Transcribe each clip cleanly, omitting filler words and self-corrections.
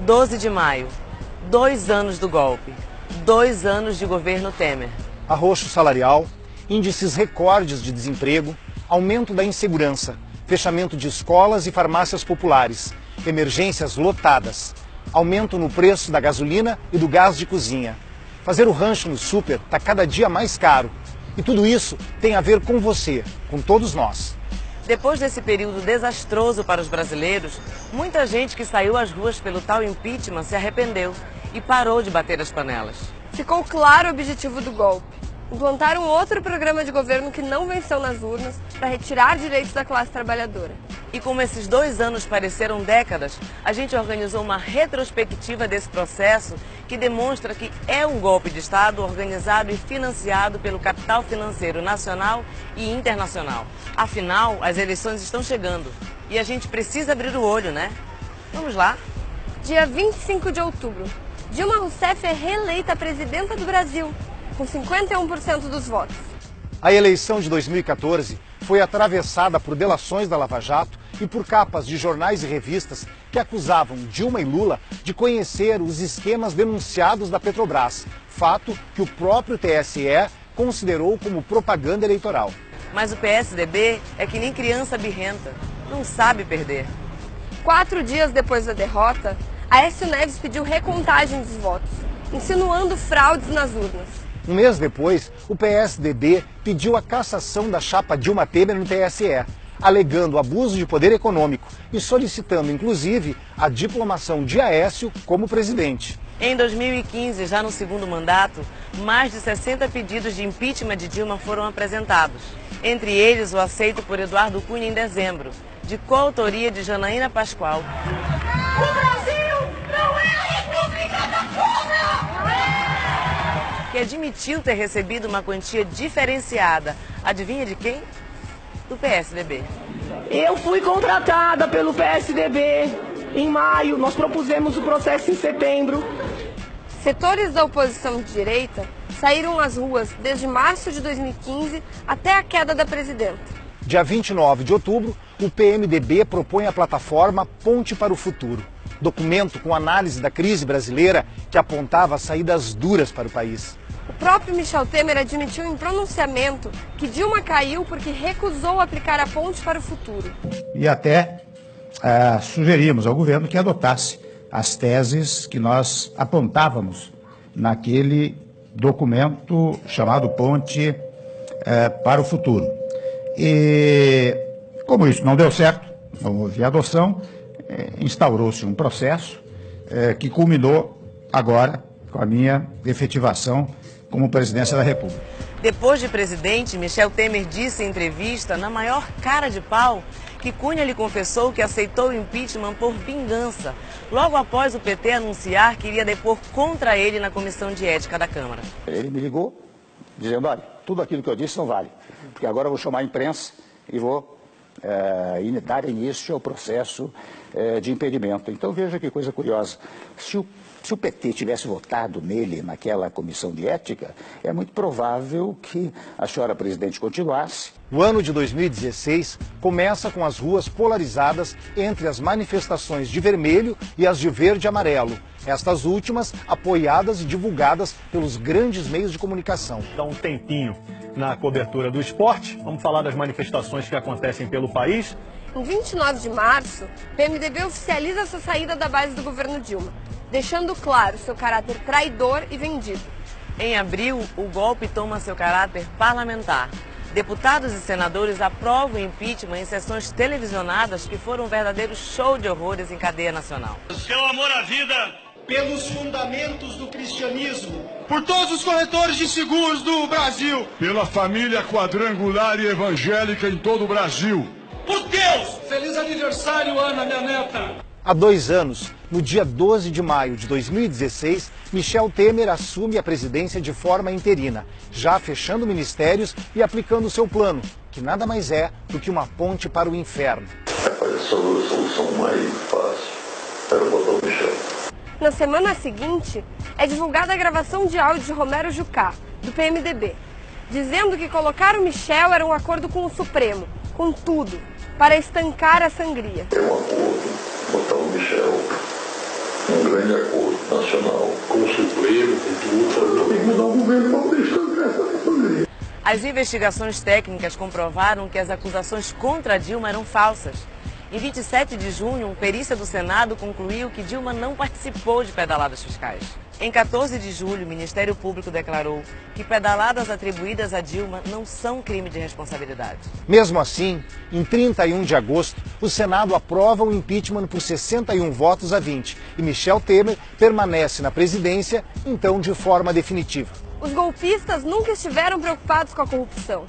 12 de maio, 2 anos do golpe, 2 anos de governo Temer. Arroxo salarial, índices recordes de desemprego, aumento da insegurança, fechamento de escolas e farmácias populares, emergências lotadas, aumento no preço da gasolina e do gás de cozinha. Fazer o rancho no super está cada dia mais caro. E tudo isso tem a ver com você, com todos nós. Depois desse período desastroso para os brasileiros, muita gente que saiu às ruas pelo tal impeachment se arrependeu e parou de bater as panelas. Ficou claro o objetivo do golpe: implantar um outro programa de governo que não venceu nas urnas para retirar direitos da classe trabalhadora. E como esses 2 anos pareceram décadas, a gente organizou uma retrospectiva desse processo que demonstra que é um golpe de Estado organizado e financiado pelo capital financeiro nacional e internacional. Afinal, as eleições estão chegando e a gente precisa abrir o olho, né? Vamos lá? Dia 25 de outubro, Dilma Rousseff é reeleita presidenta do Brasil, com 51% dos votos. A eleição de 2014 foi atravessada por delações da Lava Jato e por capas de jornais e revistas que acusavam Dilma e Lula de conhecer os esquemas denunciados da Petrobras, fato que o próprio TSE considerou como propaganda eleitoral. Mas o PSDB é que nem criança birrenta, não sabe perder. 4 dias depois da derrota, Aécio Neves pediu recontagem dos votos, insinuando fraudes nas urnas. Um mês depois, o PSDB pediu a cassação da chapa Dilma Temer no TSE, alegando abuso de poder econômico e solicitando, inclusive, a diplomação de Aécio como presidente. Em 2015, já no segundo mandato, mais de 60 pedidos de impeachment de Dilma foram apresentados. Entre eles, o aceito por Eduardo Cunha em dezembro, de coautoria de Janaína Pascoal. O Brasil não é a República da Porra! Que admitiu ter recebido uma quantia diferenciada. Adivinha de quem? Do PSDB. Eu fui contratada pelo PSDB em maio, nós propusemos o processo em setembro. Setores da oposição de direita saíram às ruas desde março de 2015 até a queda da presidenta. Dia 29 de outubro, o PMDB propõe a plataforma Ponte para o Futuro, documento com análise da crise brasileira que apontava saídas duras para o país. O próprio Michel Temer admitiu em pronunciamento que Dilma caiu porque recusou aplicar a ponte para o futuro. E até sugerimos ao governo que adotasse as teses que nós apontávamos naquele documento chamado Ponte para o Futuro. E como isso não deu certo, não houve adoção, instaurou-se um processo que culminou agora com a minha efetivação como presidência da República. Depois de presidente, Michel Temer disse em entrevista, na maior cara de pau, que Cunha lhe confessou que aceitou o impeachment por vingança, logo após o PT anunciar que iria depor contra ele na Comissão de Ética da Câmara. Ele me ligou dizendo, olha, tudo aquilo que eu disse não vale, porque agora eu vou chamar a imprensa e vou dar início ao processo de impedimento. Então veja que coisa curiosa, se o PT tivesse votado nele naquela comissão de ética, é muito provável que a senhora presidente continuasse. O ano de 2016 começa com as ruas polarizadas entre as manifestações de vermelho e as de verde e amarelo. Estas últimas apoiadas e divulgadas pelos grandes meios de comunicação. Dá um tempinho na cobertura do esporte. Vamos falar das manifestações que acontecem pelo país. Em 29 de março, o PMDB oficializa sua saída da base do governo Dilma, deixando claro seu caráter traidor e vendido. Em abril, o golpe toma seu caráter parlamentar. Deputados e senadores aprovam o impeachment em sessões televisionadas que foram um verdadeiro show de horrores em cadeia nacional. Pelo amor à vida, pelos fundamentos do cristianismo, por todos os corretores de seguros do Brasil, pela família quadrangular e evangélica em todo o Brasil. Por Deus! Feliz aniversário, Ana, minha neta! Há 2 anos, no dia 12 de maio de 2016, Michel Temer assume a presidência de forma interina, já fechando ministérios e aplicando seu plano, que nada mais é do que uma ponte para o inferno. A solução mais fácil era botar o Michel. Na semana seguinte, é divulgada a gravação de áudio de Romero Jucá, do PMDB, dizendo que colocar o Michel era um acordo com o Supremo, com tudo, para estancar a sangria. É um acordo botar o Michel no um grande acordo nacional com o Supremo, com tudo. Tem que mudar o governo para poder estancar essa pandemia. As investigações técnicas comprovaram que as acusações contra Dilma eram falsas. Em 27 de junho, perícia do Senado concluiu que Dilma não participou de pedaladas fiscais. Em 14 de julho, o Ministério Público declarou que pedaladas atribuídas a Dilma não são crime de responsabilidade. Mesmo assim, em 31 de agosto, o Senado aprova o impeachment por 61 votos a 20 e Michel Temer permanece na presidência, então de forma definitiva. Os golpistas nunca estiveram preocupados com a corrupção.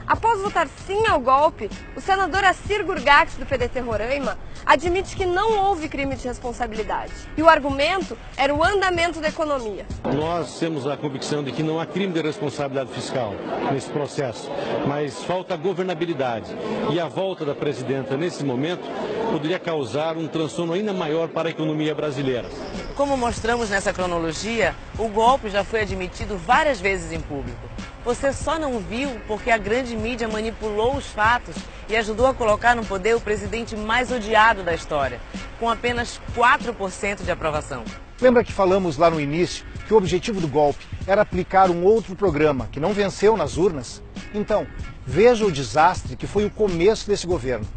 Após votar sim ao golpe, o senador Assir Gurgati, do PDT Roraima, admite que não houve crime de responsabilidade. E o argumento era o andamento da economia. Nós temos a convicção de que não há crime de responsabilidade fiscal nesse processo, mas falta governabilidade. E a volta da presidenta nesse momento poderia causar um transtorno ainda maior para a economia brasileira. Como mostramos nessa cronologia, o golpe já foi admitido várias vezes em público. Você só não viu porque a grande mídia manipulou os fatos e ajudou a colocar no poder o presidente mais odiado da história, com apenas 4% de aprovação. Lembra que falamos lá no início que o objetivo do golpe era aplicar um outro programa que não venceu nas urnas? Então, veja o desastre que foi o começo desse governo.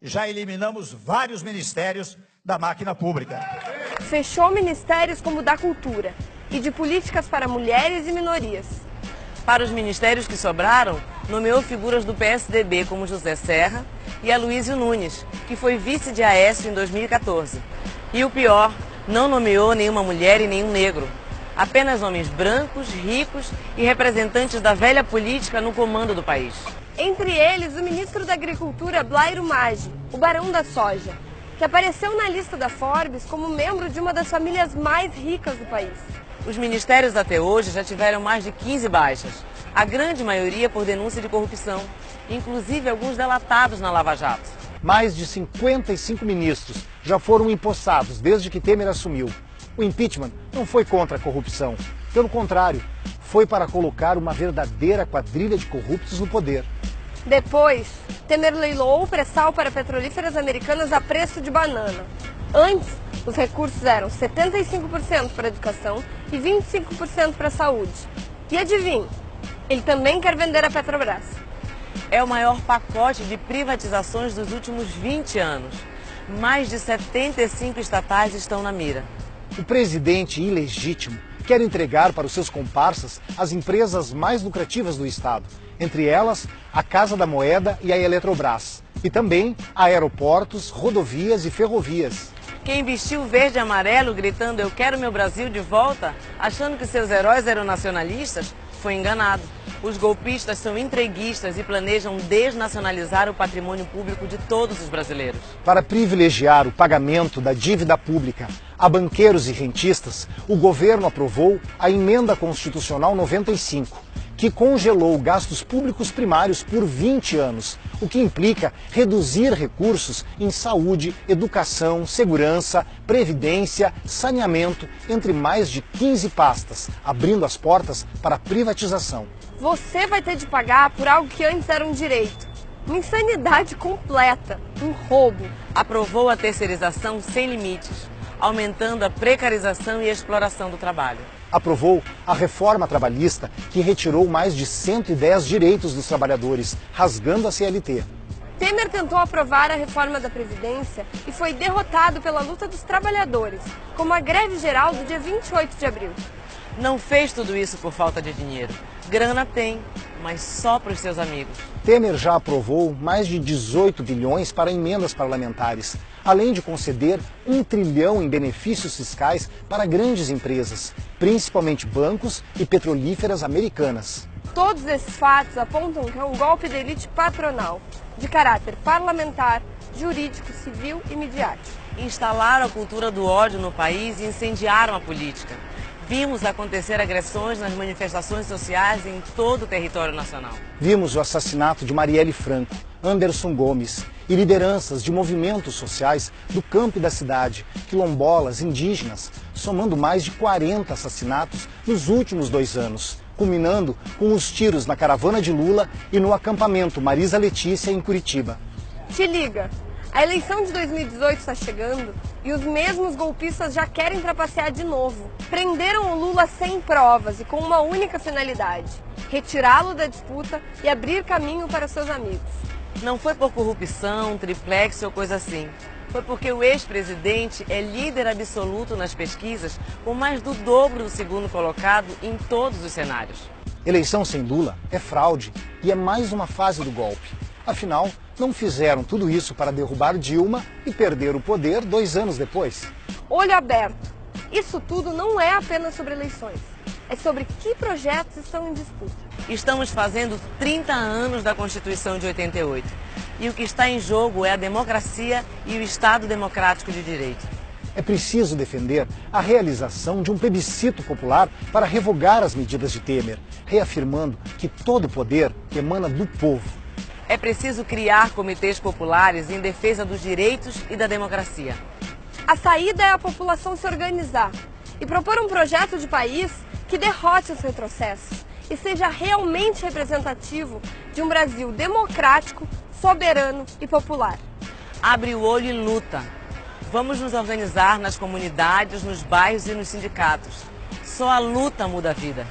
Já eliminamos vários ministérios da máquina pública. Fechou ministérios como o da Cultura e de Políticas para Mulheres e Minorias. Para os ministérios que sobraram, nomeou figuras do PSDB como José Serra e Aloysio Nunes, que foi vice de Aécio em 2014. E o pior, não nomeou nenhuma mulher e nenhum negro. Apenas homens brancos, ricos e representantes da velha política no comando do país. Entre eles, o ministro da Agricultura, Blairo Maggi, o barão da soja, que apareceu na lista da Forbes como membro de uma das famílias mais ricas do país. Os ministérios até hoje já tiveram mais de 15 baixas, a grande maioria por denúncia de corrupção, inclusive alguns delatados na Lava Jato. Mais de 55 ministros já foram empossados desde que Temer assumiu. O impeachment não foi contra a corrupção, pelo contrário, foi para colocar uma verdadeira quadrilha de corruptos no poder. Depois, Temer leiloou o pré-sal para petrolíferas americanas a preço de banana. Antes, os recursos eram 75% para a educação e 25% para a saúde. E adivinhe, ele também quer vender a Petrobras. É o maior pacote de privatizações dos últimos 20 anos. Mais de 75 estatais estão na mira. O presidente ilegítimo quer entregar para os seus comparsas as empresas mais lucrativas do Estado, entre elas a Casa da Moeda e a Eletrobras, e também aeroportos, rodovias e ferrovias. Quem vestiu verde e amarelo gritando "Eu quero meu Brasil de volta", achando que seus heróis eram nacionalistas, foi enganado. Os golpistas são entreguistas e planejam desnacionalizar o patrimônio público de todos os brasileiros. Para privilegiar o pagamento da dívida pública a banqueiros e rentistas, o governo aprovou a Emenda Constitucional 95, que congelou gastos públicos primários por 20 anos, o que implica reduzir recursos em saúde, educação, segurança, previdência, saneamento, entre mais de 15 pastas, abrindo as portas para a privatização. Você vai ter de pagar por algo que antes era um direito. Uma insanidade completa, um roubo. Aprovou a terceirização sem limites, aumentando a precarização e a exploração do trabalho. Aprovou a reforma trabalhista, que retirou mais de 110 direitos dos trabalhadores, rasgando a CLT. Temer tentou aprovar a reforma da Previdência e foi derrotado pela luta dos trabalhadores, como a greve geral do dia 28 de abril. Não fez tudo isso por falta de dinheiro. Grana tem, mas só para os seus amigos. Temer já aprovou mais de 18 bilhões para emendas parlamentares, além de conceder 1 trilhão em benefícios fiscais para grandes empresas, principalmente bancos e petrolíferas americanas. Todos esses fatos apontam que é um golpe de elite patronal, de caráter parlamentar, jurídico, civil e midiático. Instalaram a cultura do ódio no país e incendiaram a política. Vimos acontecer agressões nas manifestações sociais em todo o território nacional. Vimos o assassinato de Marielle Franco, Anderson Gomes e lideranças de movimentos sociais do campo e da cidade, quilombolas, indígenas, somando mais de 40 assassinatos nos últimos 2 anos, culminando com os tiros na caravana de Lula e no acampamento Marisa Letícia, em Curitiba. Te liga! A eleição de 2018 está chegando e os mesmos golpistas já querem trapacear de novo. Prenderam o Lula sem provas e com uma única finalidade: retirá-lo da disputa e abrir caminho para seus amigos. Não foi por corrupção, triplex ou coisa assim. Foi porque o ex-presidente é líder absoluto nas pesquisas, com mais do dobro do segundo colocado em todos os cenários. Eleição sem Lula é fraude e é mais uma fase do golpe. Afinal, não fizeram tudo isso para derrubar Dilma e perder o poder 2 anos depois. Olho aberto. Isso tudo não é apenas sobre eleições. É sobre que projetos estão em disputa. Estamos fazendo 30 anos da Constituição de 88. E o que está em jogo é a democracia e o Estado democrático de direito. É preciso defender a realização de um plebiscito popular para revogar as medidas de Temer, reafirmando que todo o poder emana do povo. É preciso criar comitês populares em defesa dos direitos e da democracia. A saída é a população se organizar e propor um projeto de país que derrote os retrocessos e seja realmente representativo de um Brasil democrático, soberano e popular. Abre o olho e luta. Vamos nos organizar nas comunidades, nos bairros e nos sindicatos. Só a luta muda a vida.